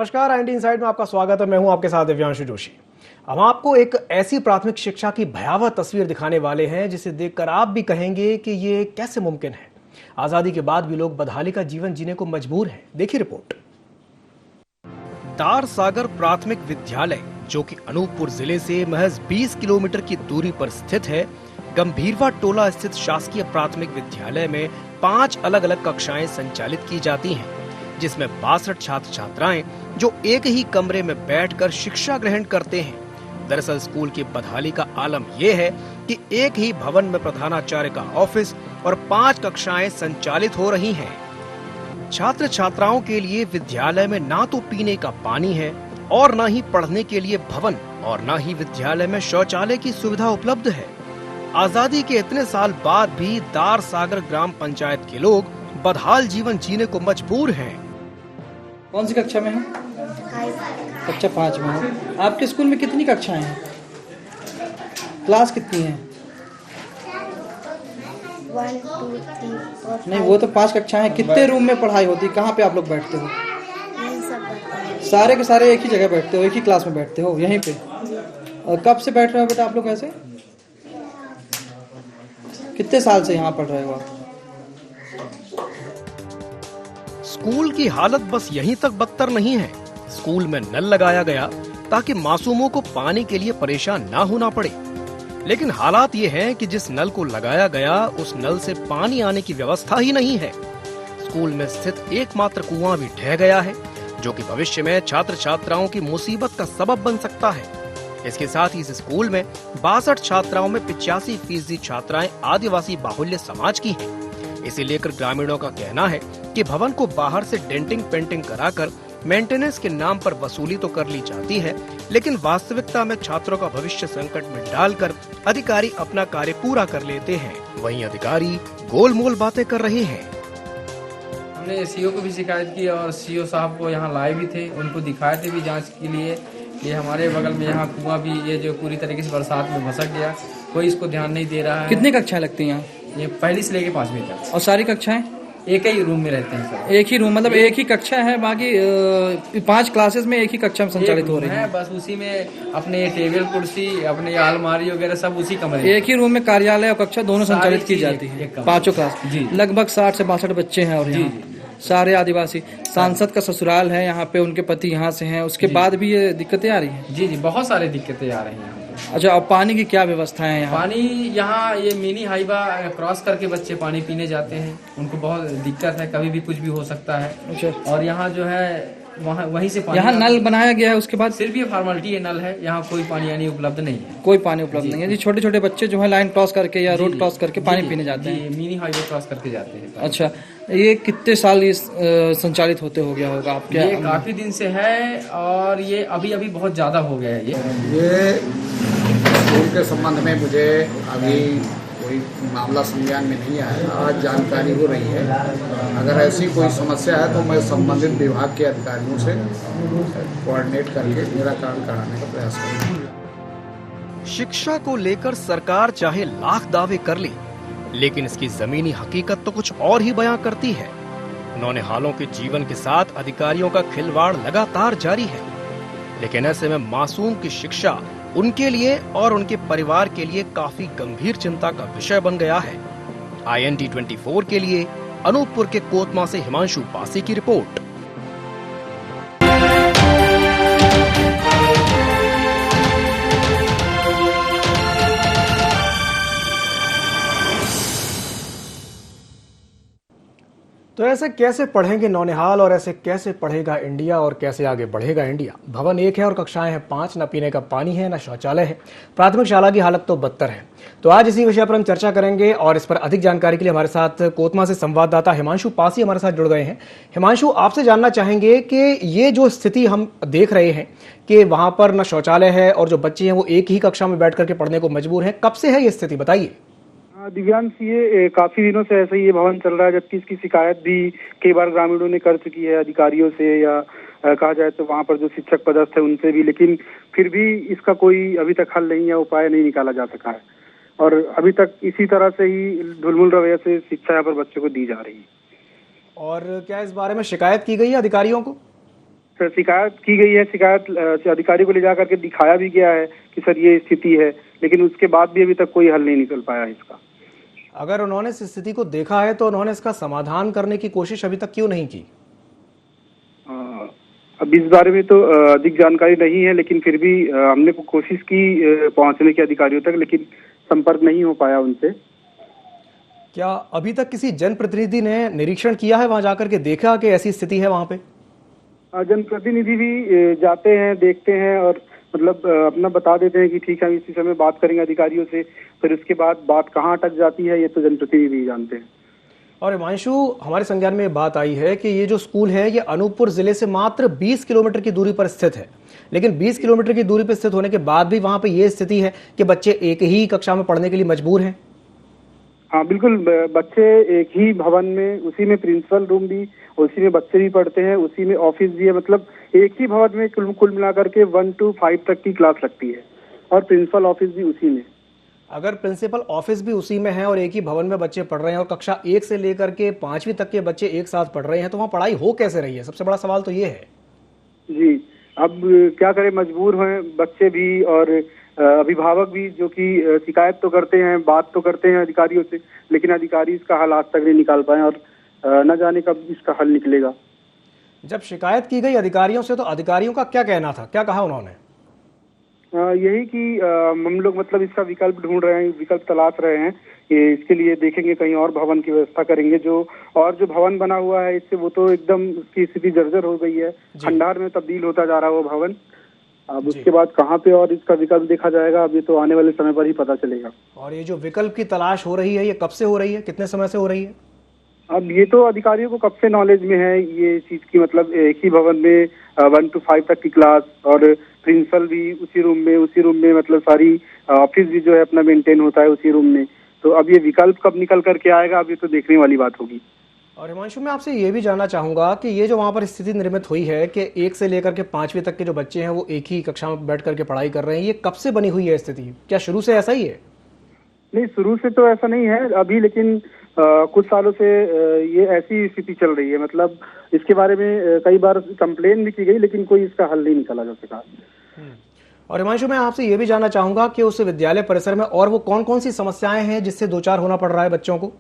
नमस्कार, IND inside में आपका स्वागत है। मैं हूं आपके साथ दिव्यांशु जोशी। हम आपको एक ऐसी प्राथमिक शिक्षा की भयावह तस्वीर दिखाने वाले हैं जिसे देखकर आप भी कहेंगे कि ये कैसे मुमकिन है। आजादी के बाद भी लोग बदहाली का जीवन जीने को मजबूर हैं। देखिए रिपोर्ट। दार सागर प्राथमिक विद्यालय, जो कि अनूपपुर जिले से महज 20 किलोमीटर की दूरी पर स्थित है, गंभीरवा टोला स्थित शासकीय प्राथमिक विद्यालय में 5 अलग अलग कक्षाएं संचालित की जाती हैं, जिसमें 62 छात्र छात्राएं जो एक ही कमरे में बैठकर शिक्षा ग्रहण करते हैं। दरअसल स्कूल की बदहाली का आलम यह है कि एक ही भवन में प्रधानाचार्य का ऑफिस और 5 कक्षाएं संचालित हो रही हैं। छात्र छात्राओं के लिए विद्यालय में ना तो पीने का पानी है और न ही पढ़ने के लिए भवन और न ही विद्यालय में शौचालय की सुविधा उपलब्ध है। आजादी के इतने साल बाद भी दार सागर ग्राम पंचायत के लोग बदहाल जीवन जीने को मजबूर हैं। कौन सी कक्षा में है? कक्षा 5 में है। आपके स्कूल में कितनी कक्षाएं हैं? क्लास कितनी है? 1 2 3 4 नहीं, वो तो 5 कक्षाएं हैं। कितने रूम में पढ़ाई होती है? कहाँ पे आप लोग बैठते हो? यही सब बताएं। सारे के सारे एक ही जगह बैठते हो, एक ही क्लास में बैठते हो, यहीं पे? और कब से बैठ रहे हो बेटा आप लोग ऐसे? कितने साल से यहाँ पढ़ रहे हो आप? स्कूल की हालत बस यहीं तक बदतर नहीं है। स्कूल में नल लगाया गया ताकि मासूमों को पानी के लिए परेशान ना होना पड़े, लेकिन हालात ये हैं कि जिस नल को लगाया गया उस नल से पानी आने की व्यवस्था ही नहीं है। स्कूल में स्थित एकमात्र कुआं भी ढह गया है, जो कि भविष्य में छात्र छात्राओं की मुसीबत का सबब बन सकता है। इसके साथ ही इस स्कूल में 62 छात्राओं में 85% छात्राएं आदिवासी बाहुल्य समाज की हैं। इसे लेकर ग्रामीणों का कहना है कि भवन को बाहर से डेंटिंग पेंटिंग कराकर मेंटेनेंस के नाम पर वसूली तो कर ली जाती है, लेकिन वास्तविकता में छात्रों का भविष्य संकट में डालकर अधिकारी अपना कार्य पूरा कर लेते हैं। वहीं अधिकारी गोलमोल बातें कर रहे हैं। हमने सीओ को भी शिकायत की और सीओ साहब को यहाँ लाए भी थे, उनको दिखाए थे भी जांच के लिए। ये हमारे बगल में यहाँ कुआं भी ये जो पूरी तरीके से बरसात में भसक गया, कोई इसको ध्यान नहीं दे रहा है। कितनी कक्षाएं लगती हैं यहाँ? ये पहली से लेके 5वीं तक। और सारी कक्षाएं एक ही रूम में रहते हैं सर। एक ही रूम, मतलब एक ही कक्षा है, बाकी 5 क्लासेस में एक ही कक्षा में संचालित हो रही है। बस उसी में अपने टेबल कुर्सी, अपने अलमारी वगैरह सब उसी कमरे में। एक ही रूम में कार्यालय और कक्षा दोनों संचालित की जाती है। 5 क्लास जी। लगभग 60 से 62 बच्चे हैं और यहाँ सारे आदिवासी। सांसद का ससुराल है यहाँ पे, उनके पति यहाँ से हैं, उसके बाद भी ये दिक्कतें आ रही हैं। जी जी, बहुत सारी दिक्कतें आ रही हैं। अच्छा, और पानी की क्या व्यवस्था है यहाँ? पानी यहाँ ये मिनी हाईवा क्रॉस करके बच्चे पानी पीने जाते हैं, उनको बहुत दिक्कत है, कभी भी कुछ भी हो सकता है। अच्छा। और यहाँ जो है वहीं से पानी, यहाँ नल बनाया गया है, उसके बाद सिर्फ ये फॉर्मेलिटी है, नल है, यहाँ कोई पानी यानी उपलब्ध नहीं है। कोई पानी उपलब्ध नहीं है जी। छोटे छोटे बच्चे जो है लाइन क्रॉस करके या रोड क्रॉस करके पानी पीने जाते हैं। मिनी हाईवे क्रॉस करके जाते हैं। अच्छा, ये कितने साल ये संचालित होते हो गया होगा आपके? ये काफी दिन से है और ये अभी अभी बहुत ज्यादा हो गया है। ये स्कूल के संबंध में मुझे अभी कोई मामला संज्ञान में नहीं आया, आज जानकारी हो रही है। अगर ऐसी कोई समस्या है तो मैं संबंधित विभाग के अधिकारियों से कोऑर्डिनेट करके निराकरण कराने का प्रयास करूँगा। शिक्षा को लेकर सरकार चाहे लाख दावे कर ले, लेकिन इसकी जमीनी हकीकत तो कुछ और ही बयां करती है। नौनिहालों के जीवन के साथ अधिकारियों का खिलवाड़ लगातार जारी है, लेकिन ऐसे में मासूम की शिक्षा उनके लिए और उनके परिवार के लिए काफी गंभीर चिंता का विषय बन गया है। IND 24 के लिए अनूपपुर के कोतमा से हिमांशु पासी की रिपोर्ट। तो ऐसे कैसे पढ़ेंगे नौनिहाल और ऐसे कैसे पढ़ेगा इंडिया और कैसे आगे बढ़ेगा इंडिया? भवन एक है और कक्षाएं हैं 5, न पीने का पानी है, न शौचालय है। प्राथमिक शाला की हालत तो बदतर है। तो आज इसी विषय पर हम चर्चा करेंगे और इस पर अधिक जानकारी के लिए हमारे साथ कोतमा से संवाददाता हिमांशु पासी हमारे साथ जुड़ गए हैं। हिमांशु, आपसे जानना चाहेंगे कि ये जो स्थिति हम देख रहे हैं कि वहां पर न शौचालय है और जो बच्चे हैं वो एक ही कक्षा में बैठ करके पढ़ने को मजबूर हैं, कब से है ये स्थिति, बताइए। दिव्यांश, ये काफी दिनों से ऐसे ही ये भवन चल रहा है, जबकि इसकी शिकायत भी कई बार ग्रामीणों ने कर चुकी है अधिकारियों से, या कहा जाए तो वहाँ पर जो शिक्षक पदस्थ है उनसे भी, लेकिन फिर भी इसका कोई अभी तक हल नहीं या उपाय नहीं निकाला जा सका है। और अभी तक इसी तरह से ही ढुलमुल रवैये से शिक्षा यहाँ पर बच्चों को दी जा रही है। और क्या इस बारे में शिकायत की गई है अधिकारियों को? सर शिकायत की गई है, शिकायत अधिकारी को ले जाकर के दिखाया भी गया है कि सर ये स्थिति है, लेकिन उसके बाद भी अभी तक कोई हल नहीं निकल पाया इसका। अगर उन्होंने इस स्थिति को देखा है तो उन्होंने इसका समाधान करने की कोशिश अभी तक क्यों नहीं की? अब इस बारे में तो अधिक जानकारी नहीं है, लेकिन फिर भी हमने कोशिश की पहुंचने के अधिकारियों तक, लेकिन संपर्क नहीं हो पाया उनसे। क्या अभी तक किसी जनप्रतिनिधि ने निरीक्षण किया है, वहां जाकर के देखा कि ऐसी स्थिति है वहां पे? जनप्रतिनिधि भी जाते हैं, देखते हैं और मतलब अपना बता देते हैं कि ठीक है, हम इसी समय बात करेंगे अधिकारियों से। फिर उसके बाद बात कहाँ अटक जाती है ये तो जनप्रतिनिधि ही जानते हैं। और हिमांशु, हमारे संज्ञान में बात आई है कि ये जो स्कूल है ये अनूपपुर जिले से मात्र 20 किलोमीटर की दूरी पर स्थित है, लेकिन 20 किलोमीटर की दूरी पर स्थित होने के बाद भी वहां पे ये स्थिति है कि बच्चे एक ही कक्षा में पढ़ने के लिए मजबूर हैं। हाँ बिल्कुल, बच्चे एक ही भवन में, उसी में प्रिंसिपल रूम भी, उसी में बच्चे भी पढ़ते हैं, उसी में ऑफिस भी है। मतलब एक ही भवन में कुल मिलाकर के 1 to 5 तक की क्लास लगती है और प्रिंसिपल ऑफिस भी उसी में। अगर प्रिंसिपल ऑफिस भी उसी में है और एक ही भवन में बच्चे पढ़ रहे हैं और कक्षा 1 से लेकर के 5वीं तक के बच्चे एक साथ पढ़ रहे हैं, तो वहाँ पढ़ाई हो कैसे रही है? सबसे बड़ा सवाल तो ये है। जी, अब क्या करें, मजबूर हैं बच्चे भी और अभिभावक भी, जो कि शिकायत तो करते हैं, बात तो करते हैं अधिकारियों से, लेकिन अधिकारी इसका हल आज तक नहीं निकाल पाए और न जाने कब इसका हल निकलेगा। जब शिकायत की गई अधिकारियों से तो अधिकारियों का क्या कहना था, क्या कहा उन्होंने? यही कि हम लोग मतलब इसका विकल्प ढूंढ रहे हैं, विकल्प तलाश रहे हैं, ये इसके लिए देखेंगे, कहीं और भवन की व्यवस्था करेंगे। जो भवन बना हुआ है इससे वो तो एकदम उसकी स्थिति जर्जर हो गई है, खंडार में तब्दील होता जा रहा है वो भवन। अब उसके बाद कहाँ पे और इसका विकल्प देखा जाएगा, अब ये तो आने वाले समय पर ही पता चलेगा। और ये जो विकल्प की तलाश हो रही है ये कब से हो रही है, कितने समय से हो रही है? अब ये तो अधिकारियों को कब से नॉलेज में है ये चीज की, मतलब एक ही भवन में 1 to 5 तक की क्लास और प्रिंसिपल भी उसी रूम में मतलब सारी ऑफिस भी जो है अपना मेंटेन होता है उसी रूम में। तो अब ये विकल्प कब निकल करके आएगा, अब ये तो देखने वाली बात होगी। और हिमांशु, मैं आपसे ये भी जानना चाहूंगा कि ये जो वहाँ पर स्थिति निर्मित हुई है कि 1 से लेकर के 5वीं तक के जो बच्चे हैं वो एक ही कक्षा में बैठ करके पढ़ाई कर रहे हैं, ये कब से बनी हुई है स्थिति? क्या शुरू से ऐसा ही है? नहीं, शुरू से तो ऐसा नहीं है अभी, लेकिन कुछ सालों से ये ऐसी स्थिति चल रही है। मतलब इसके बारे में कई बार कंप्लेन भी की गई, लेकिन कोई इसका हल नहीं निकाला जा सका। और हिमांशु, मैं आपसे ये भी जानना चाहूंगा कि उस विद्यालय परिसर में और वो कौन कौन सी समस्याएं हैं जिससे दो चार होना पड़ रहा है बच्चों को?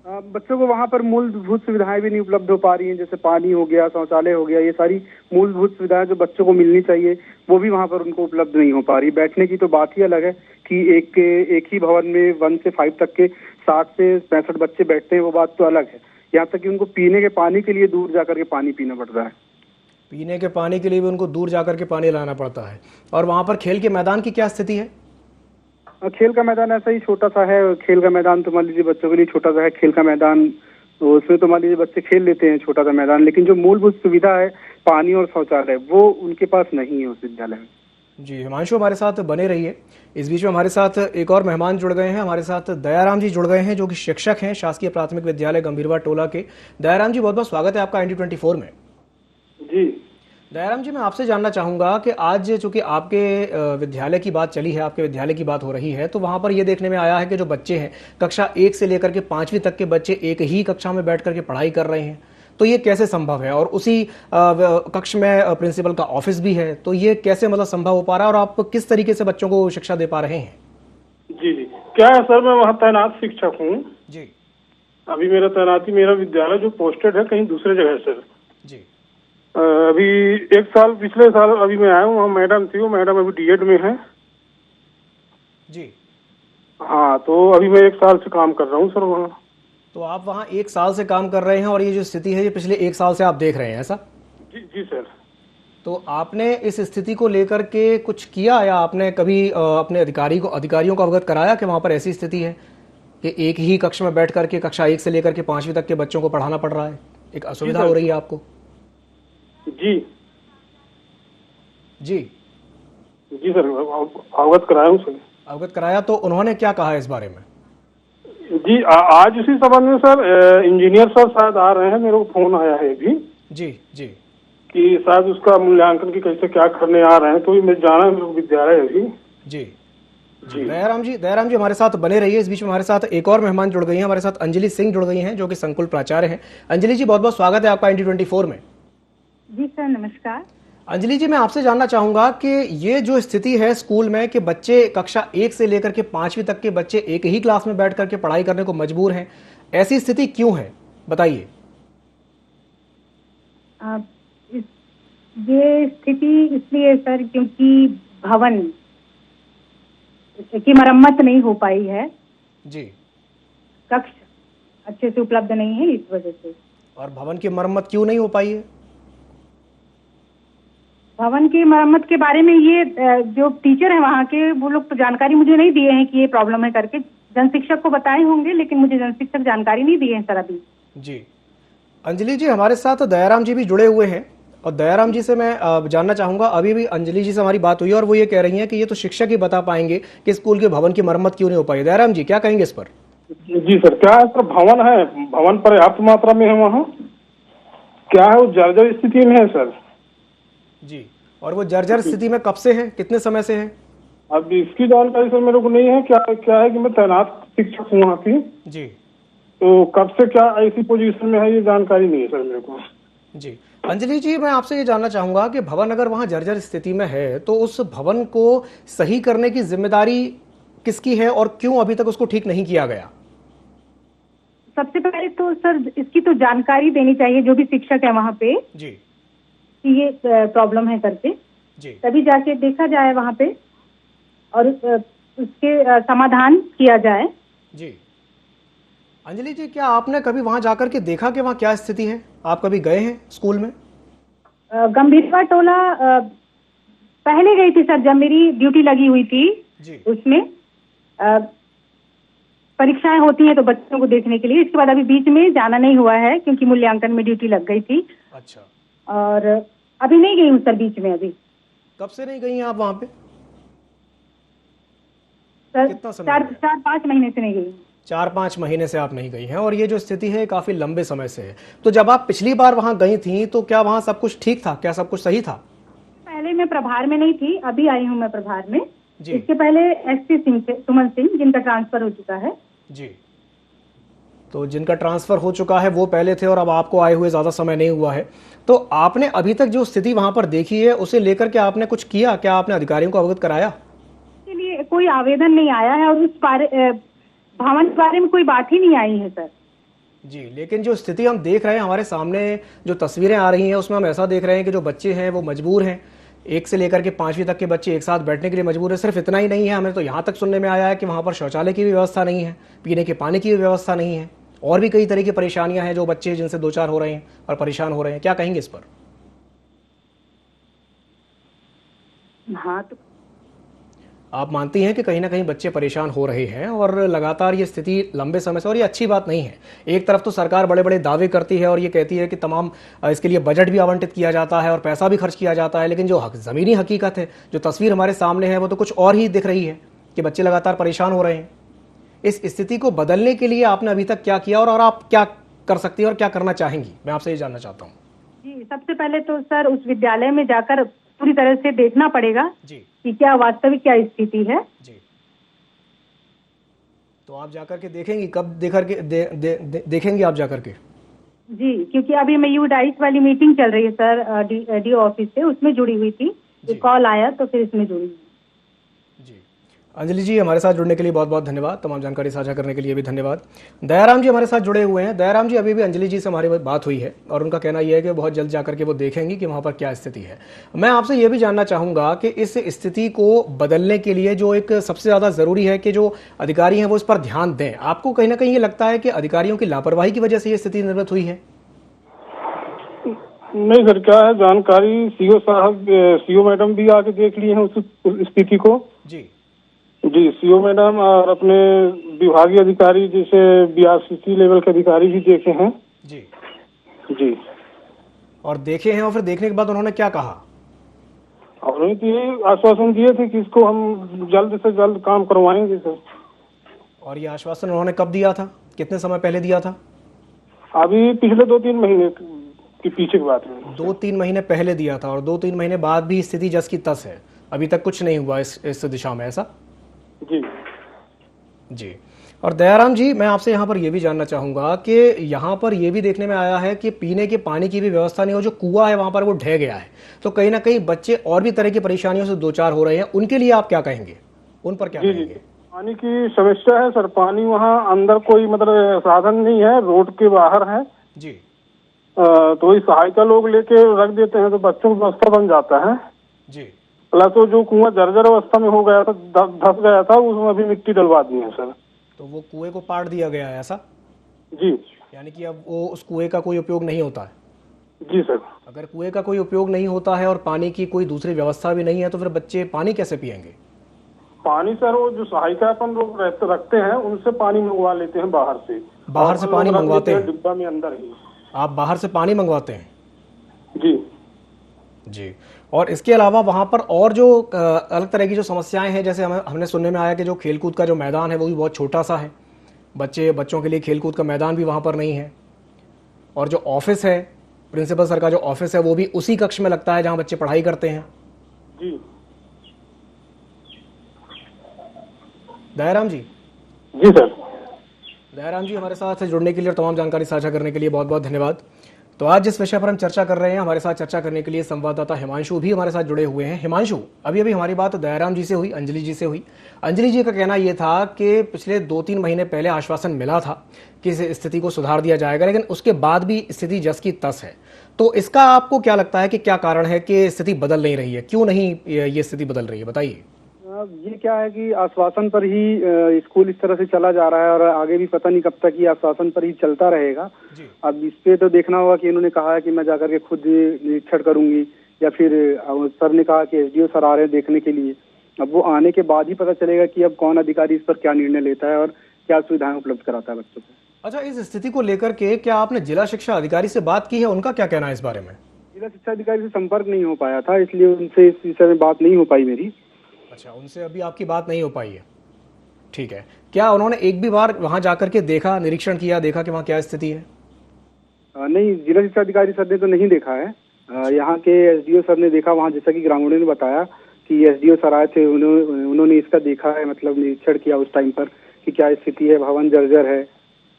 बच्चों को वहाँ पर मूलभूत सुविधाएं भी नहीं उपलब्ध हो पा रही हैं, जैसे पानी हो गया, शौचालय हो गया, ये सारी मूलभूत सुविधाएं जो बच्चों को मिलनी चाहिए वो भी वहाँ पर उनको उपलब्ध नहीं हो पा रही। बैठने की तो बात ही अलग है कि एक ही भवन में 1 से 5 तक के 60 से 65 बच्चे बैठते हैं, वो बात तो अलग है। यहाँ तक कि उनको पीने के पानी के लिए दूर जाकर के पानी पीना पड़ता है। पीने के पानी के लिए भी उनको दूर जाकर के पानी लाना पड़ता है। और वहाँ पर खेल के मैदान की क्या स्थिति है? खेल का मैदान ऐसा ही छोटा सा है। खेल का मैदान तो मान लीजिए बच्चों के लिए छोटा सा है खेल का मैदान, तो उसमें तो मान लीजिए बच्चे खेल लेते हैं छोटा सा मैदान, लेकिन जो मूलभूत सुविधा है पानी और शौचालय वो उनके पास नहीं है उस विद्यालय में। जी, हिमांशु हमारे साथ बने रहिए। इस बीच में हमारे साथ एक और मेहमान जुड़ गए हैं। हमारे साथ दयाराम जी जुड़ गए हैं जो कि शिक्षक हैं शासकीय प्राथमिक विद्यालय गंभीरवा टोला के। दयाराम जी, बहुत बहुत स्वागत है आपका ND24 में। जी दयाराम जी, मैं आपसे जानना चाहूँगा कि आज चूँकि आपके विद्यालय की बात चली है, आपके विद्यालय की बात हो रही है, तो वहाँ पर ये देखने में आया है कि जो बच्चे हैं कक्षा 1 से लेकर के 5वीं तक के बच्चे एक ही कक्षा में बैठ करके पढ़ाई कर रहे हैं, तो ये कैसे संभव है? और उसी कक्ष में प्रिंसिपल का ऑफिस भी है, तो ये कैसे मतलब संभव हो पा रहा है और आप किस तरीके से बच्चों को शिक्षा दे पा रहे हैं? जी जी, क्या है सर, मैं वहाँ तैनात शिक्षक हूँ जी। अभी मेरा विद्यालय जो पोस्टेड है कहीं दूसरे जगह सर। जी। अभी पिछले साल अभी मैं आया हूँ, वहाँ मैडम थी, वो मैडम अभी D.Ed में है। जी हाँ, तो अभी मैं 1 साल से काम कर रहा हूँ सर वहाँ। तो आप वहाँ 1 साल से काम कर रहे हैं और ये जो स्थिति है ये पिछले 1 साल से आप देख रहे हैं, ऐसा? जी जी सर। तो आपने इस स्थिति को लेकर के कुछ किया या आपने कभी अपने अधिकारियों को अवगत कराया कि वहाँ पर ऐसी स्थिति है कि एक ही कक्ष में बैठ करके कक्षा 1 से लेकर के 5वीं तक के बच्चों को पढ़ाना पड़ रहा है, एक असुविधा हो रही है आपको? जी जी जी सर, अवगत कराया हूँ सर। अवगत कराया, तो उन्होंने क्या कहा इस बारे में? जी आज इसी संबंध में सर इंजीनियर सर शायद आ रहे हैं, मेरे को फोन आया है अभी। जी जी। कि शायद उसका मूल्यांकन की कैसे क्या करने आ रहे हैं, तो मैं जाना है विद्यालय अभी। जी जी। दयाराम जी हमारे साथ बने रहिए। इस बीच में हमारे साथ एक और मेहमान जुड़ गई हैं, हमारे साथ अंजलि सिंह जुड़ गई हैं जो कि संकुल प्राचार्य हैं। अंजलि जी, बहुत बहुत स्वागत है आपका ND24 में। जी सर, नमस्कार। अंजलि जी, मैं आपसे जानना चाहूंगा कि ये जो स्थिति है स्कूल में कि बच्चे कक्षा 1 से लेकर के 5वीं तक के बच्चे एक ही क्लास में बैठ करके पढ़ाई करने को मजबूर हैं, ऐसी स्थिति क्यों है, बताइए। ये स्थिति इसलिए है सर क्योंकि भवन की मरम्मत नहीं हो पाई है जी। कक्ष अच्छे से उपलब्ध नहीं है, इस वजह से। और भवन की मरम्मत क्यों नहीं हो पाई है? भवन की मरम्मत के बारे में ये जो टीचर है वहाँ के, वो लोग तो जानकारी मुझे नहीं दिए हैं कि ये प्रॉब्लम है करके। जन शिक्षक को बताए होंगे, लेकिन मुझे जन शिक्षक जानकारी नहीं दिए हैं सर अभी। जी। अंजलि जी, हमारे साथ दयाराम जी भी जुड़े हुए हैं और दयाराम जी से मैं जानना चाहूंगा, अभी भी अंजलि जी से हमारी बात हुई और वो ये कह रही हैं कि ये तो शिक्षक ही बता पाएंगे कि स्कूल के भवन की मरम्मत क्यों नहीं हो पाई। दयाराम जी, क्या कहेंगे इस पर? जी सर, क्या है सर, भवन है, भवन पर्याप्त मात्रा में है वहाँ। क्या है, वो जर्जर स्थिति में है सर। जी। और वो जर्जर स्थिति में कब से है, कितने समय से है? अब इसकी जानकारी सर मेरे को नहीं है। क्या है कि मैं तैनात शिक्षक हूँ वहाँ की, जी। तो कब से क्या ऐसी पोजीशन में है ये जानकारी नहीं है सर मेरे को। जी। अंजलि जी, मैं आपसे ये जानना चाहूंगा कि भवन अगर वहाँ जर्जर स्थिति में है तो उस भवन को सही करने की जिम्मेदारी किसकी है और क्यों अभी तक उसको ठीक नहीं किया गया? सबसे पहले तो सर इसकी तो जानकारी देनी चाहिए जो भी शिक्षक है वहाँ पे जी। कि ये प्रॉब्लम है करके, जी। तभी जाके देखा जाए वहाँ पे और उसके समाधान किया जाए। जी। अंजलि जी, क्या आपने कभी वहां जाकर के देखा कि वहां क्या स्थिति है? आप कभी गए हैं स्कूल में? गंभीरवा टोला पहले गई थी सर, जब मेरी ड्यूटी लगी हुई थी जी। उसमें परीक्षाएं होती हैं तो बच्चों को देखने के लिए। इसके बाद अभी बीच में जाना नहीं हुआ है क्योंकि मूल्यांकन में ड्यूटी लग गई थी। अच्छा। और अभी नहीं गई हूँ सर बीच में। अभी कब से नहीं गई हैं आप वहां पे? सर कितना समय हो गया? 4-5 महीने से नहीं गई हूँ। 4-5 महीने से आप नहीं गई हैं और ये जो स्थिति है काफी लंबे समय से है। तो जब आप पिछली बार वहां गई थी तो क्या वहां सब कुछ ठीक था, क्या सब कुछ सही था? पहले मैं प्रभार में नहीं थी, अभी आई हूँ मैं प्रभार में। जी। इसके पहले एसपी सिंह थे, सुमन सिंह, जिनका ट्रांसफर हो चुका है। जी। तो जिनका ट्रांसफर हो चुका है वो पहले थे और अब आपको आए हुए ज्यादा समय नहीं हुआ है। तो आपने अभी तक जो स्थिति वहां पर देखी है उसे लेकर के आपने कुछ किया, क्या आपने अधिकारियों को अवगत कराया? के लिए कोई आवेदन नहीं आया है और उस भवन के बारे में कोई बात ही नहीं आई है सर। जी। लेकिन जो स्थिति हम देख रहे हैं, हमारे सामने जो तस्वीरें आ रही हैं उसमें हम ऐसा देख रहे हैं कि जो बच्चे हैं वो मजबूर हैं। 1 से लेकर के 5वीं तक के बच्चे एक साथ बैठने के लिए मजबूर है। सिर्फ इतना ही नहीं है, हमें तो यहाँ तक सुनने में आया है कि वहाँ पर शौचालय की भी व्यवस्था नहीं है, पीने के पानी की भी व्यवस्था नहीं है, और भी कई तरह की परेशानियां हैं जो बच्चे जिनसे दो चार हो रहे हैं और परेशान हो रहे हैं। क्या कहेंगे इस पर? हाँ, तो आप मानती हैं कि कहीं ना कहीं बच्चे परेशान हो रहे हैं और लगातार ये स्थिति लंबे समय से, और ये अच्छी बात नहीं है। एक तरफ तो सरकार बड़े बड़े दावे करती है और ये कहती है कि तमाम इसके लिए बजट भी आवंटित किया जाता है और पैसा भी खर्च किया जाता है, लेकिन जो ज़मीनी हकीकत है, जो तस्वीर हमारे सामने है, वो तो कुछ और ही दिख रही है कि बच्चे लगातार परेशान हो रहे हैं। इस स्थिति को बदलने के लिए आपने अभी तक क्या किया और आप क्या कर सकती हैं और क्या करना चाहेंगी, मैं आपसे ये जानना चाहता हूँ। जी, सबसे पहले तो सर उस विद्यालय में जाकर पूरी तरह से देखना पड़ेगा जी कि क्या वास्तविक क्या स्थिति है। जी। तो आप जाकर के देखेंगी, कब देखेंगी आप जाकर के? जी, क्योंकि अभी मैं यूडाइस वाली मीटिंग चल रही है सर, डी ऑफिस से, उसमें जुड़ी हुई थी। कॉल आया तो फिर इसमें जुड़ी। जी। अंजलि जी, हमारे साथ जुड़ने के लिए बहुत बहुत धन्यवाद, तमाम जानकारी साझा करने के लिए भी धन्यवाद। दयाराम जी हमारे साथ जुड़े हुए हैं। दयाराम जी, अभी भी अंजलि जी से हमारी बात हुई है और उनका कहना यह है कि बहुत जल्द जाकर के वो देखेंगी कि वहाँ पर क्या स्थिति है। मैं आपसे ये भी जानना चाहूँगा कि इस स्थिति को बदलने के लिए जो एक सबसे ज़्यादा ज़रूरी है कि जो अधिकारी हैं वो इस पर ध्यान दें। आपको कहीं ना कहीं ये लगता है कि अधिकारियों की लापरवाही की वजह से ये स्थिति निर्मित हुई है? नहीं सर, क्या है, जानकारी सीओ साहब, सीओ मैडम भी आके देख लिए हैं उस स्थिति को। जी जी, सीओ मैडम और अपने विभागीय अधिकारी जैसे BRCC लेवल के अधिकारी भी देखे हैं। जी जी। और देखे हैं और फिर देखने के बाद उन्होंने क्या कहा? और उन्हें तो ये आश्वासन दिए थे कि इसको हम जल्द से जल्द काम करवाएंगे सर। और ये आश्वासन उन्होंने कब दिया था, कितने समय पहले दिया था? अभी पिछले 2-3 महीने की पीछे की बात है। 2-3 महीने पहले दिया था और 2-3 महीने बाद भी स्थिति जस की तस है, अभी तक कुछ नहीं हुआ इस दिशा में, ऐसा? जी। जी। और दयाराम जी, मैं आपसे यहाँ पर ये भी जानना चाहूँगा कि यहाँ पर ये भी देखने में आया है कि पीने के पानी की भी व्यवस्था नहीं, और जो कुआं है वहाँ पर वो ढह गया है, तो कहीं ना कहीं बच्चे और भी तरह की परेशानियों से दो चार हो रहे हैं, उनके लिए आप क्या कहेंगे, उन पर क्या जी जी कहेंगे? पानी की समस्या है सर। पानी वहाँ अंदर कोई मतलब साधन नहीं है, रोड के बाहर है। जी तो वही सहायता लोग लेके रख देते हैं तो बच्चों का व्यवस्था बन जाता है। जी। प्लस तो जो कुआं जर्जर अवस्था में हो गया था, धस गया था, उसमें अभी मिट्टी डलवा दी है सर। तो वो कुएं को पाट दिया गया है ऐसा? जी यानी कि अब वो उस कुएं का कोई उपयोग नहीं होता है? जी सर। अगर कुएं का कोई उपयोग नहीं होता है और पानी की कोई दूसरी व्यवस्था भी नहीं है, तो फिर बच्चे पानी कैसे पिएंगे? पानी सर वो जो सहायता अपन लोग रखते हैं उनसे पानी मंगवा लेते हैं बाहर से। बाहर से पानी मंगवाते हैं? डिब्बा में अंदर ही। आप बाहर से पानी मंगवाते हैं? जी जी। और इसके अलावा वहाँ पर और जो अलग तरह की जो समस्याएं हैं, जैसे हमने सुनने में आया कि जो खेलकूद का जो मैदान है वो भी बहुत छोटा सा है, बच्चों के लिए खेलकूद का मैदान भी वहाँ पर नहीं है, और जो ऑफिस है, प्रिंसिपल सर का जो ऑफिस है वो भी उसी कक्ष में लगता है जहाँ बच्चे पढ़ाई करते हैं। जी दयाराम जी। जी सर। दयाराम जी, हमारे साथ जुड़ने के लिए और तमाम जानकारी साझा करने के लिए बहुत बहुत धन्यवाद। तो आज जिस विषय पर हम चर्चा कर रहे हैं, हमारे साथ चर्चा करने के लिए संवाददाता हिमांशु भी हमारे साथ जुड़े हुए हैं। हिमांशु, अभी हमारी बात दयाराम जी से हुई, अंजलि जी से हुई। अंजलि जी का कहना यह था कि पिछले 2-3 महीने पहले आश्वासन मिला था कि इस स्थिति को सुधार दिया जाएगा, लेकिन उसके बाद भी स्थिति जस की तस है। तो इसका आपको क्या लगता है कि क्या कारण है कि स्थिति बदल नहीं रही है? क्यों नहीं ये स्थिति बदल रही है, बताइए। ये क्या है कि आश्वासन पर ही स्कूल इस तरह से चला जा रहा है और आगे भी पता नहीं कब तक ये आश्वासन पर ही चलता रहेगा। अब इस पे तो देखना होगा कि इन्होंने कहा है कि मैं जाकर के खुद निरीक्षण करूंगी, या फिर सर ने कहा कि एसडीओ सर आ रहे हैं देखने के लिए। अब वो आने के बाद ही पता चलेगा कि अब कौन अधिकारी इस पर क्या निर्णय लेता है और क्या सुविधाएं उपलब्ध कराता है बच्चों को। अच्छा, इस स्थिति को लेकर के क्या आपने जिला शिक्षा अधिकारी से बात की है? उनका क्या कहना है इस बारे में? जिला शिक्षा अधिकारी से संपर्क नहीं हो पाया था, इसलिए उनसे इस विषय में बात नहीं हो पाई मेरी। अच्छा, उनसे अभी आपकी बात नहीं हो पाई है, ठीक है। क्या उन्होंने एक भी बार वहां जाकर के देखा, निरीक्षण किया, देखा कि वहाँ क्या स्थिति है? नहीं, जिला शिक्षा अधिकारी सर ने तो नहीं देखा है। यहाँ के एसडीओ सर ने देखा वहाँ, जैसा कि ग्रामीणों ने बताया कि एसडीओ सर आए थे, उन्होंने इसका देखा है, मतलब निरीक्षण किया उस टाइम पर कि क्या स्थिति है, भवन जर्जर है।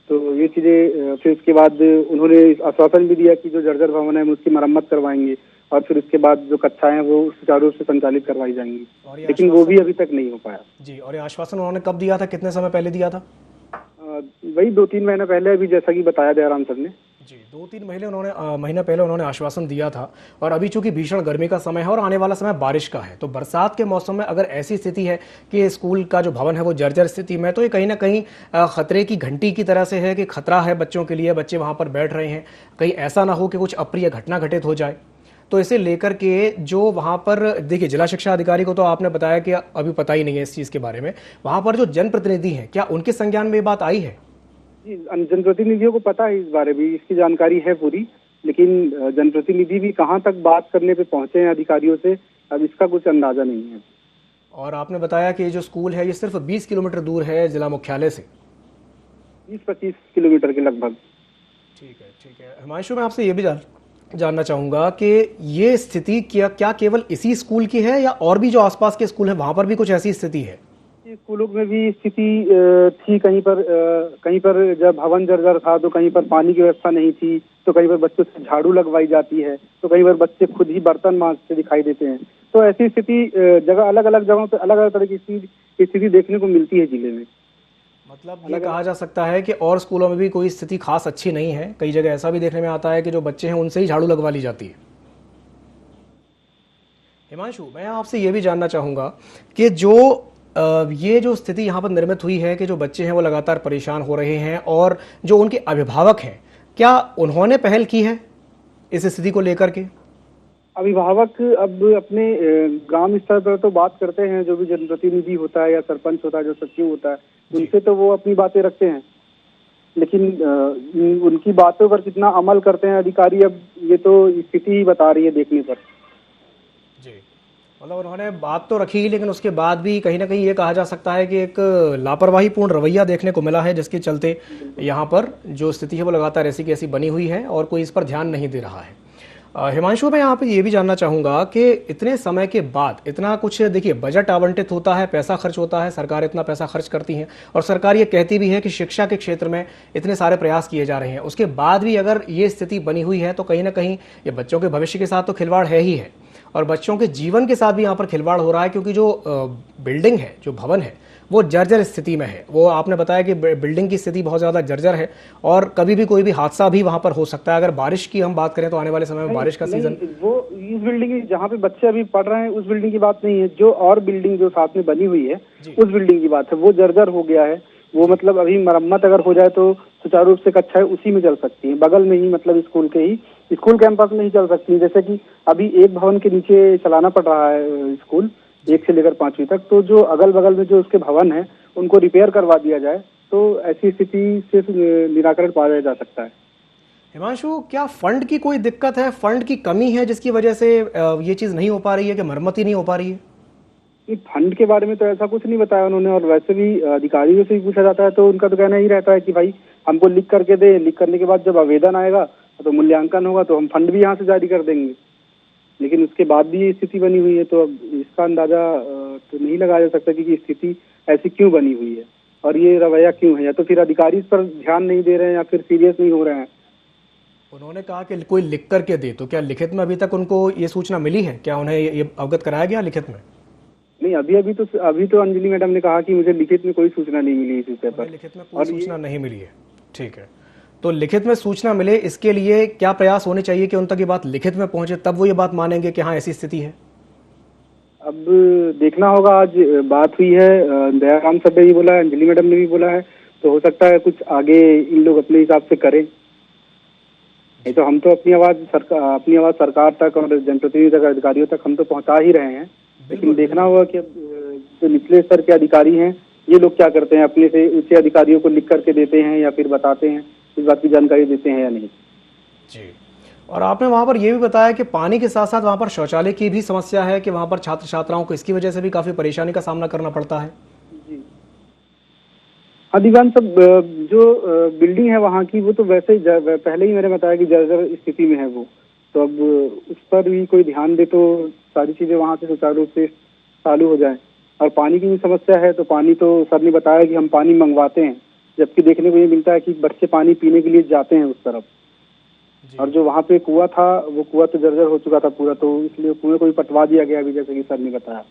तो ये चीजें, फिर उसके बाद उन्होंने आश्वासन भी दिया कि जो जर्जर भवन है उसकी मरम्मत करवाएंगे और फिर उसके बाद जो कक्षाएं हैं वो सुचारू रूप से संचालित करवाई जाएंगी, लेकिन वो भी अभी तक नहीं हो पाया। जी। और ये आश्वासन उन्होंने कब दिया था, कितने समय पहले दिया था? वही 2-3 महीने पहले, अभी जैसा कि बताया दयाराम सर ने। जी, 2-3 महीने पहले उन्होंने आश्वासन दिया था। और अभी चूंकि भीषण गर्मी का समय है और आने वाला समय बारिश का है, तो बरसात के मौसम में अगर ऐसी स्थिति है कि स्कूल का जो भवन है वो जर्जर स्थिति में, तो ये कहीं ना कहीं खतरे की घंटी की तरह से है कि खतरा है बच्चों के लिए। बच्चे वहां पर बैठ रहे हैं, कहीं ऐसा ना हो कि कुछ अप्रिय घटना घटित हो जाए। तो इसे लेकर के जो वहाँ पर, देखिए, जिला शिक्षा अधिकारी को तो आपने बताया कि अभी पता ही नहीं है इस चीज़ के बारे में। वहाँ पर जो जनप्रतिनिधि हैं, क्या उनके संज्ञान में ये बात आई है? जी, जनप्रतिनिधियों को पता है इस बारे में, इसकी जानकारी है पूरी, लेकिन जनप्रतिनिधि भी कहाँ तक बात करने पे पहुंचे हैं अधिकारियों से, अब इसका कुछ अंदाजा नहीं है। और आपने बताया कि जो स्कूल है ये सिर्फ 20 किलोमीटर दूर है जिला मुख्यालय से, 20-25 किलोमीटर के लगभग। ठीक है, ठीक है। हिमांशु, मैं आपसे ये भी जानना चाहूंगा कि ये स्थिति क्या केवल इसी स्कूल की है, या और भी जो आसपास के स्कूल हैं वहां पर भी कुछ ऐसी स्थिति है? स्कूलों में भी स्थिति थी, कहीं पर जब भवन जर्जर था तो कहीं पर पानी की व्यवस्था नहीं थी, तो कहीं पर बच्चों से झाड़ू लगवाई जाती है, तो कहीं पर बच्चे खुद ही बर्तन मांजते दिखाई देते हैं। तो ऐसी स्थिति जगह, अलग अलग जगहों पर अलग अलग तरह की स्थिति देखने को मिलती है जिले में। मतलब ये कहा जा सकता है कि और स्कूलों में भी कोई स्थिति खास अच्छी नहीं है। कई जगह ऐसा भी देखने में आता है कि जो बच्चे हैं उनसे ही झाड़ू लगवा ली जाती है। हिमांशु, मैं आपसे ये भी जानना चाहूंगा कि ये जो स्थिति यहाँ पर निर्मित हुई है कि जो बच्चे हैं वो लगातार परेशान हो रहे हैं, और जो उनके अभिभावक हैं, क्या उन्होंने पहल की है इस स्थिति को लेकर के? अभिभावक अब अपने ग्राम स्तर पर तो बात करते हैं, जो भी जनप्रतिनिधि होता है या सरपंच होता है, जो सचिव होता है, उनसे तो वो अपनी बातें रखते हैं, लेकिन उनकी बातों पर कितना अमल करते हैं अधिकारी, अब ये तो स्थिति ही बता रही है देखने पर। जी, मतलब उन्होंने बात तो रखी, लेकिन उसके बाद भी कहीं ना कहीं ये कहा जा सकता है कि एक लापरवाही पूर्ण रवैया देखने को मिला है, जिसके चलते यहाँ पर जो स्थिति है वो लगातार ऐसी की ऐसी बनी हुई है और कोई इस पर ध्यान नहीं दे रहा है। हिमांशु, मैं यहाँ पे ये भी जानना चाहूंगा कि इतने समय के बाद इतना कुछ, देखिए बजट आवंटित होता है, पैसा खर्च होता है, सरकार इतना पैसा खर्च करती है और सरकार ये कहती भी है कि शिक्षा के क्षेत्र में इतने सारे प्रयास किए जा रहे हैं, उसके बाद भी अगर ये स्थिति बनी हुई है तो कहीं ना कहीं ये बच्चों के भविष्य के साथ तो खिलवाड़ है ही है और बच्चों के जीवन के साथ भी यहाँ पर खिलवाड़ हो रहा है, क्योंकि जो बिल्डिंग है, जो भवन है, वो जर्जर स्थिति में है। वो आपने बताया कि बिल्डिंग की स्थिति बहुत ज़्यादा जर्जर है और कभी भी कोई भी हादसा भी वहाँ पर हो सकता है। अगर बारिश की हम बात करें तो आने वाले समय में बारिश का सीजन, वो इस बिल्डिंग जहाँ पे बच्चे अभी पढ़ रहे हैं उस बिल्डिंग की बात नहीं है, जो और बिल्डिंग जो साथ में बनी हुई है उस बिल्डिंग की बात है। वो जर्जर हो गया है, वो मतलब अभी मरम्मत अगर हो जाए तो सुचारू रूप से कक्षाएं उसी में चल सकती हैं, बगल में ही, मतलब स्कूल के ही, स्कूल कैंपस में ही चल सकती हैं। जैसे कि अभी एक भवन के नीचे चलाना पड़ रहा है स्कूल 1 से लेकर 5वीं तक, तो जो अगल बगल में जो उसके भवन है उनको रिपेयर करवा दिया जाए तो ऐसी स्थिति से निराकरण पाया जा सकता है। हिमांशु, क्या फंड की कोई दिक्कत है, फंड की कमी है जिसकी वजह से ये चीज़ नहीं हो पा रही है कि मरम्मत ही नहीं हो पा रही है? फंड के बारे में तो ऐसा कुछ नहीं बताया उन्होंने, और वैसे भी अधिकारियों से भी पूछा जाता है तो उनका तो कहना ही रहता है कि भाई हमको लिख करके दे, लिख करने के बाद जब आवेदन आएगा तो मूल्यांकन होगा तो हम फंड भी यहाँ से जारी कर देंगे। लेकिन उसके बाद भी ये स्थिति बनी हुई है, तो अब इसका अंदाजा तो नहीं लगाया जा सकता कि स्थिति ऐसी क्यों बनी हुई है और ये रवैया क्यों है, या तो फिर अधिकारी इस पर ध्यान नहीं दे रहे हैं या फिर सीरियस नहीं हो रहे हैं। उन्होंने कहा कि कोई लिख करके दे, तो क्या लिखित में अभी तक उनको ये सूचना मिली है? क्या उन्हें ये अवगत कराया गया लिखित में? नहीं, अभी तो अंजलि मैडम ने कहा कि मुझे लिखित में कोई सूचना नहीं मिली इस विषय पर। लिखित में कोई सूचना नहीं मिली है, ठीक है। तो लिखित में सूचना मिले, इसके लिए क्या प्रयास होने चाहिए कि उन तक ये बात लिखित में पहुंचे, तब वो ये बात मानेंगे कि हाँ ऐसी स्थिति है? अब देखना होगा। आज बात हुई है, दयाराम सर ने भी बोला है, अंजलि मैडम ने भी बोला है, तो हो सकता है कुछ आगे इन लोग अपने हिसाब से करें। नहीं तो हम तो अपनी आवाज सरकार तक और जनप्रतिनिधि तक, अधिकारियों तक हम तो पहुंचा ही रहे हैं, लेकिन देखना होगा कि जो निचले स्तर के अधिकारी हैं ये लोग क्या करते हैं, अपने से ऊंचे अधिकारियों को लिख करके देते हैं या फिर बताते हैं, इस बात की जानकारी देते हैं या नहीं। जी, और आपने वहाँ पर यह भी बताया कि पानी के साथ साथ वहाँ पर शौचालय की भी समस्या है, कि वहाँ पर छात्र छात्राओं को इसकी वजह से भी काफी परेशानी का सामना करना पड़ता है। जी, अधिकांश सब जो बिल्डिंग है वहाँ की, वो तो वैसे ही पहले ही मैंने बताया कि जर्जर स्थिति में है वो, तो अब उस पर भी कोई ध्यान दे तो सारी चीजें वहाँ से सुचारू रूप से चालू हो जाए। और पानी की भी समस्या है, तो पानी तो सर ने बताया कि हम पानी मंगवाते हैं, जबकि देखने को ये मिलता है कि बच्चे पानी पीने के लिए जाते हैं उस तरफ, और जो वहाँ पे कुआं था वो कुआं तो जर्जर हो चुका था पूरा, तो इसलिए कुएं को भी पटवा दिया गया अभी, जैसे कि सर ने बताया।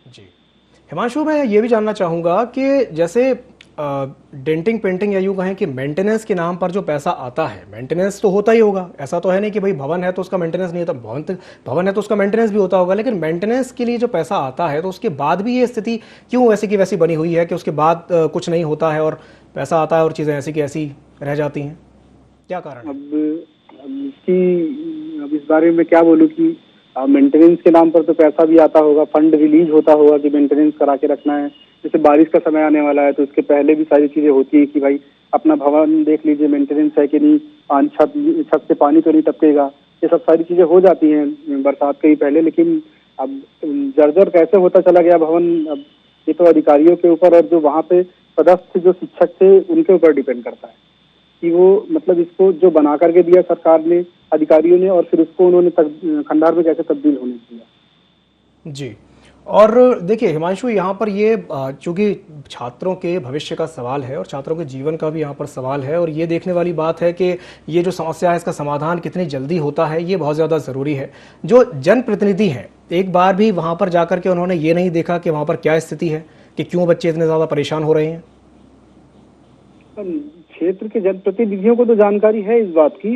जी, हिमांशु, मैं ये भी जानना चाहूंगा कि जैसे डेंटिंग पेंटिंग या यूँ कहें कि मेंटेनेंस के नाम पर जो पैसा आता है, मेंटेनेंस तो होता ही होगा, ऐसा तो है नहीं कि भाई भवन है तो उसका मेंटेनेंस नहीं होता, भवन है तो उसका मेंटेनेंस भी होता होगा, लेकिन मेंटेनेंस के लिए जो पैसा आता है तो उसके बाद भी ये स्थिति क्यों वैसी की वैसी बनी हुई है कि उसके बाद कुछ नहीं होता है और पैसा आता है और चीज़ें ऐसी की ऐसी रह जाती हैं? क्या कारण? अब इस बारे में क्या बोलूँ कि मेंटेनेंस के नाम पर तो पैसा भी आता होगा, फंड रिलीज होता होगा कि मेंटेनेंस करा के रखना है। जैसे बारिश का समय आने वाला है तो उसके पहले भी सारी चीजें होती है कि भाई अपना भवन देख लीजिए, मेंटेनेंस है कि नहीं, छत से पानी तो नहीं टपकेगा, ये सब सारी चीजें हो जाती हैं बरसात के ही पहले। लेकिन अब जर्जर कैसे होता चला गया भवन, अब ये तो अधिकारियों के ऊपर और जो वहाँ पे पदस्थ जो शिक्षक थे उनके ऊपर डिपेंड करता है कि वो मतलब इसको जो बना करके दिया सरकार ने, अधिकारियों ने, और फिर उसको उन्होंने खंडार में कैसे तब्दील होने दिया। जी, और देखिए हिमांशु, यहाँ पर ये चूंकि छात्रों के भविष्य का सवाल है और छात्रों के जीवन का भी यहाँ पर सवाल है, और ये देखने वाली बात है कि ये जो समस्या है इसका समाधान कितनी जल्दी होता है, ये बहुत ज़्यादा ज़रूरी है। जो जनप्रतिनिधि हैं, एक बार भी वहाँ पर जाकर के उन्होंने ये नहीं देखा कि वहाँ पर क्या स्थिति है, कि क्यों बच्चे इतने ज़्यादा परेशान हो रहे हैं? क्षेत्र के जनप्रतिनिधियों को तो जानकारी है इस बात की,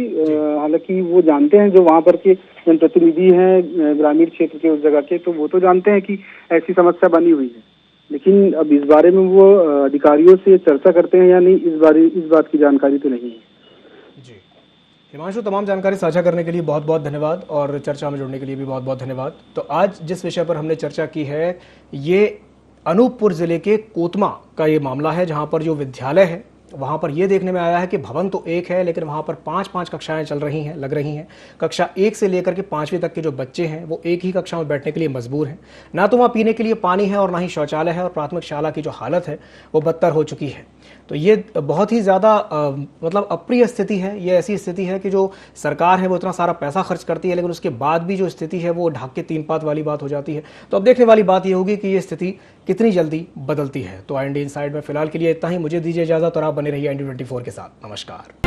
हालांकि वो जानते हैं, जो वहाँ पर के जनप्रतिनिधि हैं ग्रामीण क्षेत्र के उस जगह के, तो वो तो जानते हैं कि ऐसी समस्या बनी हुई है। लेकिन अब इस बारे में वो अधिकारियों से चर्चा करते हैं या नहीं, इस बात की जानकारी तो नहीं है। जी, हिमांशु, तमाम जानकारी साझा करने के लिए बहुत बहुत धन्यवाद और चर्चा में जुड़ने के लिए भी बहुत बहुत धन्यवाद। तो आज जिस विषय पर हमने चर्चा की है, ये अनूपपुर जिले के कोतमा का ये मामला है, जहाँ पर जो विद्यालय है वहाँ पर ये देखने में आया है कि भवन तो एक है लेकिन वहाँ पर 5-5 कक्षाएं चल रही हैं, लग रही हैं। कक्षा 1 से लेकर के 5वीं तक के जो बच्चे हैं वो एक ही कक्षा में बैठने के लिए मजबूर हैं। ना तो वहाँ पीने के लिए पानी है और ना ही शौचालय है, और प्राथमिक शाला की जो हालत है वो बदतर हो चुकी है। तो ये बहुत ही ज़्यादा मतलब अप्रिय स्थिति है। ये ऐसी स्थिति है कि जो सरकार है वो इतना सारा पैसा खर्च करती है लेकिन उसके बाद भी जो स्थिति है वो ढाक के 3 पात वाली बात हो जाती है। तो अब देखने वाली बात ये होगी कि ये स्थिति कितनी जल्दी बदलती है। तो IND इनसाइड में फिलहाल के लिए इतना ही। मुझे दीजिए इजाज़त और आप बने रहिए IND 24 के साथ। नमस्कार।